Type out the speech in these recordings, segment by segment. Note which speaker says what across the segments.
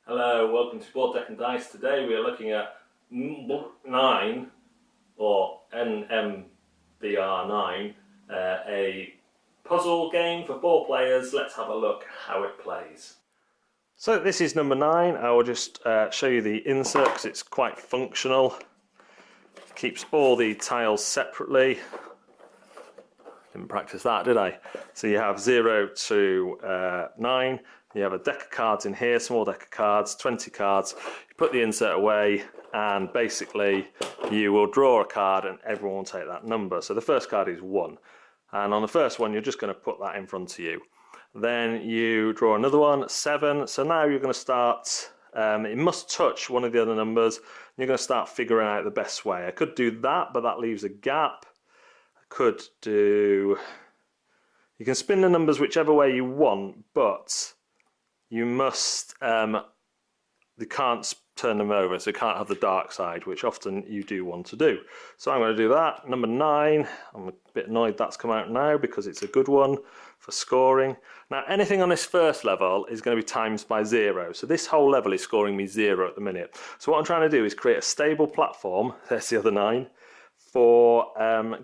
Speaker 1: Hello, welcome to Board Deck and Dice. Today we are looking at 9, or NMBR 9, a puzzle game for 4 players. Let's have a look how it plays. So this is number 9. I will just show you the insert because it's quite functional. It keeps all the tiles separately. Didn't practice that, did I? So you have 0 to 9. You have a deck of cards in here, small deck of cards, 20 cards. You put the insert away and basically you will draw a card and everyone will take that number. So the first card is 1. And on the first one you're just going to put that in front of you. Then you draw another one, 7. So now you're going to start, it must touch one of the other numbers. You're going to start figuring out the best way. I could do that, but that leaves a gap. I could do, you can spin the numbers whichever way you want, but you must, you can't turn them over, so you can't have the dark side, which often you do want to do. So I'm going to do that. Number 9, I'm a bit annoyed that's come out now because it's a good one for scoring. Now anything on this first level is going to be times by 0, so this whole level is scoring me 0 at the minute. So what I'm trying to do is create a stable platform, there's the other 9, for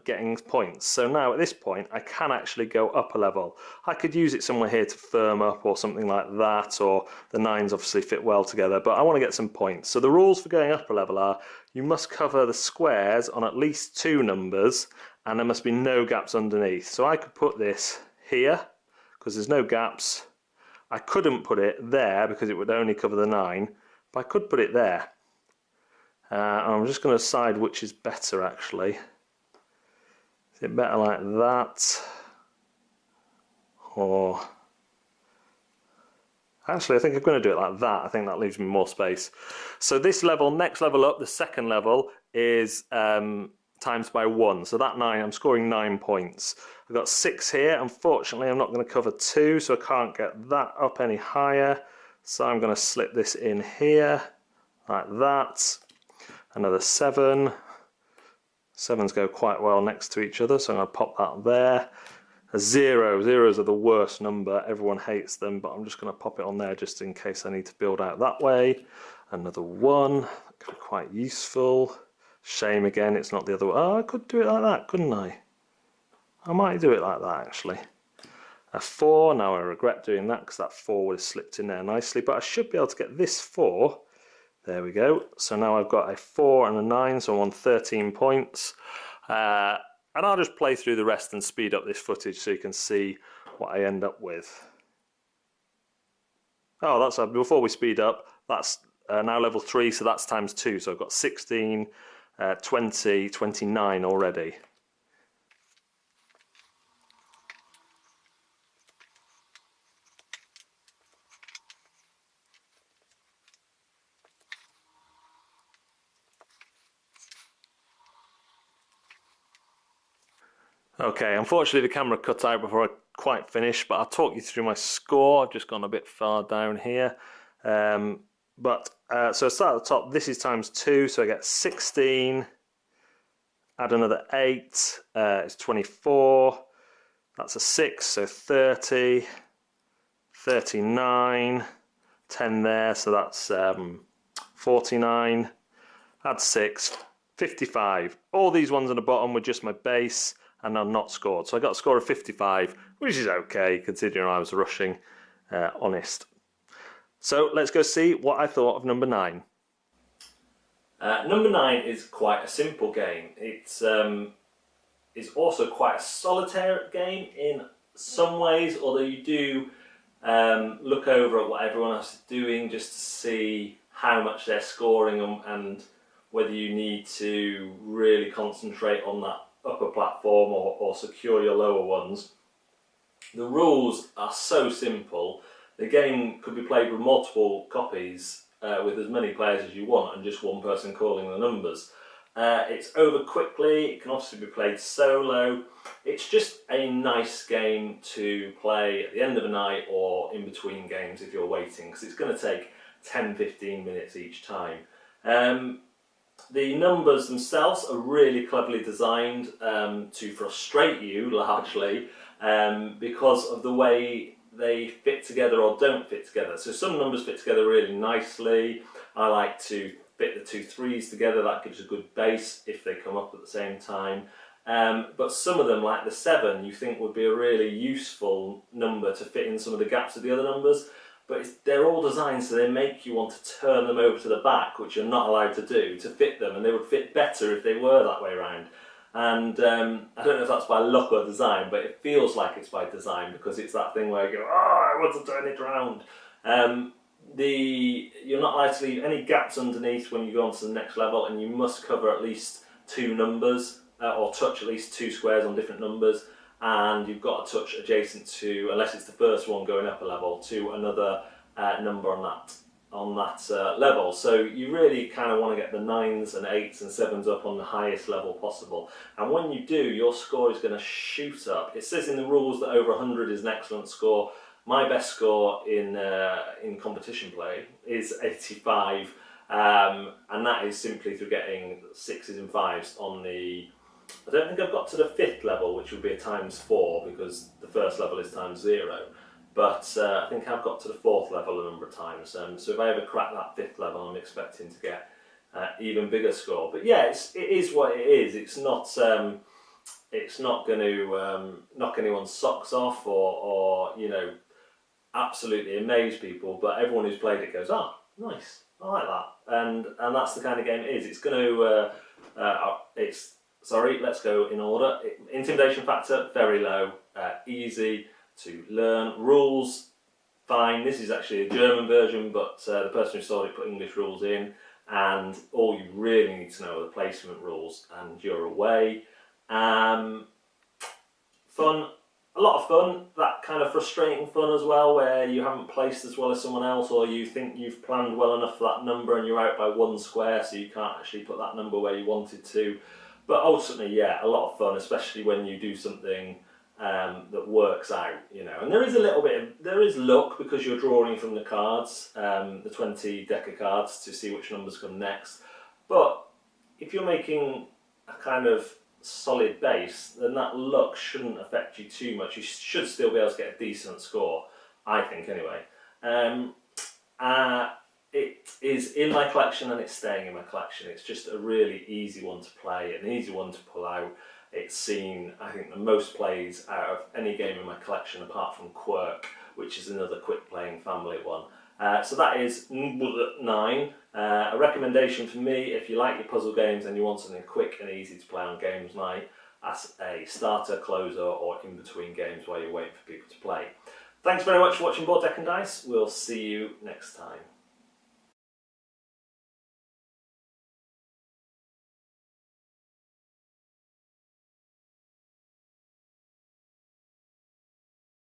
Speaker 1: getting points. So now at this point I can actually go up a level. I could use it somewhere here to firm up or something like that, or the 9s obviously fit well together, but I want to get some points. So the rules for going up a level are you must cover the squares on at least 2 numbers and there must be no gaps underneath. So I could put this here because there's no gaps. I couldn't put it there because it would only cover the 9, but I could put it there. I'm just going to decide which is better actually. Is it better like that? Or actually I think I'm going to do it like that. I think that leaves me more space. So this level, next level up, the second level is times by 1. So that 9, I'm scoring 9 points. I've got 6 here. Unfortunately I'm not going to cover 2, so I can't get that up any higher. So I'm going to slip this in here like that. Another 7. 7s go quite well next to each other, so I'm going to pop that there. A 0. Zeros are the worst number, everyone hates them, but I'm just going to pop it on there just in case I need to build out that way. Another 1, that could be quite useful. Shame again, it's not the other way. Oh, I could do it like that, couldn't I? I might do it like that actually. A 4, now I regret doing that because that 4 would have slipped in there nicely, but I should be able to get this 4. There we go. So now I've got a 4 and a 9, so I'm on 13 points. And I'll just play through the rest and speed up this footage so you can see what I end up with. Oh, that's before we speed up, that's now level 3, so that's times 2. So I've got 16, 20, 29 already. Okay, unfortunately the camera cut out before I quite finished, but I'll talk you through my score. I've just gone a bit far down here. So I start at the top, this is times 2, so I get 16, add another 8, it's 24, that's a 6, so 30, 39, 10 there, so that's 49, add 6, 55. All these ones on the bottom were just my base, and I'm not scored. So I got a score of 55, which is okay considering I was rushing, honest. So let's go see what I thought of number 9. Number 9 is quite a simple game. It's also quite a solitaire game in some ways, although you do look over at what everyone else is doing just to see how much they're scoring and whether you need to really concentrate on that upper platform or secure your lower ones. The rules are so simple. The game could be played with multiple copies with as many players as you want and just one person calling the numbers. It's over quickly, it can also be played solo. It's just a nice game to play at the end of a night or in between games if you're waiting, because it's going to take 10-15 minutes each time. The numbers themselves are really cleverly designed to frustrate you largely because of the way they fit together or don't fit together. So some numbers fit together really nicely. I like to fit the 2 3s together, that gives a good base if they come up at the same time. But some of them, like the 7, you think would be a really useful number to fit in some of the gaps of the other numbers, but they're all designed so they make you want to turn them over to the back, which you're not allowed to do, to fit them, and they would fit better if they were that way around. And I don't know if that's by luck or design, but it feels like it's by design, because it's that thing where you go, oh, I want to turn it around. You're not allowed to leave any gaps underneath when you go on to the next level, and you must cover at least 2 numbers, or touch at least 2 squares on different numbers, and you've got to touch adjacent to, unless it's the first one going up a level, to another number on that level. So you really kind of want to get the 9s and 8s and 7s up on the highest level possible, and when you do, your score is going to shoot up. It says in the rules that over 100 is an excellent score. My best score in competition play is 85, and that is simply through getting 6s and 5s on the, I don't think I've got to the 5th level, which would be a ×4, because the first level is ×0, but I think I've got to the 4th level a number of times, so if I ever crack that 5th level, I'm expecting to get even bigger score. But yeah, it is what it is. It's not going to knock anyone's socks off or you know, absolutely amaze people, but everyone who's played it goes, oh, nice, I like that, and that's the kind of game it is. It's going to let's go in order. Intimidation factor, very low, easy to learn. Rules, fine. This is actually a German version, but the person who sold it put English rules in, and all you really need to know are the placement rules, and you're away. Fun. A lot of fun, that kind of frustrating fun as well, where you haven't placed as well as someone else, or you think you've planned well enough for that number and you're out by 1 square, so you can't actually put that number where you wanted to. But ultimately, yeah, a lot of fun, especially when you do something that works out, you know. And there is a little bit there is luck, because you're drawing from the cards, the 20 deck of cards, to see which numbers come next. But if you're making a kind of solid base, then that luck shouldn't affect you too much. You should still be able to get a decent score, I think, anyway. It is in my collection, and it's staying in my collection. It's just a really easy one to play, an easy one to pull out. It's seen, I think, the most plays out of any game in my collection, apart from Quirk, which is another quick playing family one. So that is 9. A recommendation for me, if you like your puzzle games and you want something quick and easy to play on games night, as a starter, closer, or in between games while you're waiting for people to play. Thanks very much for watching Board Deck and Dice. We'll see you next time.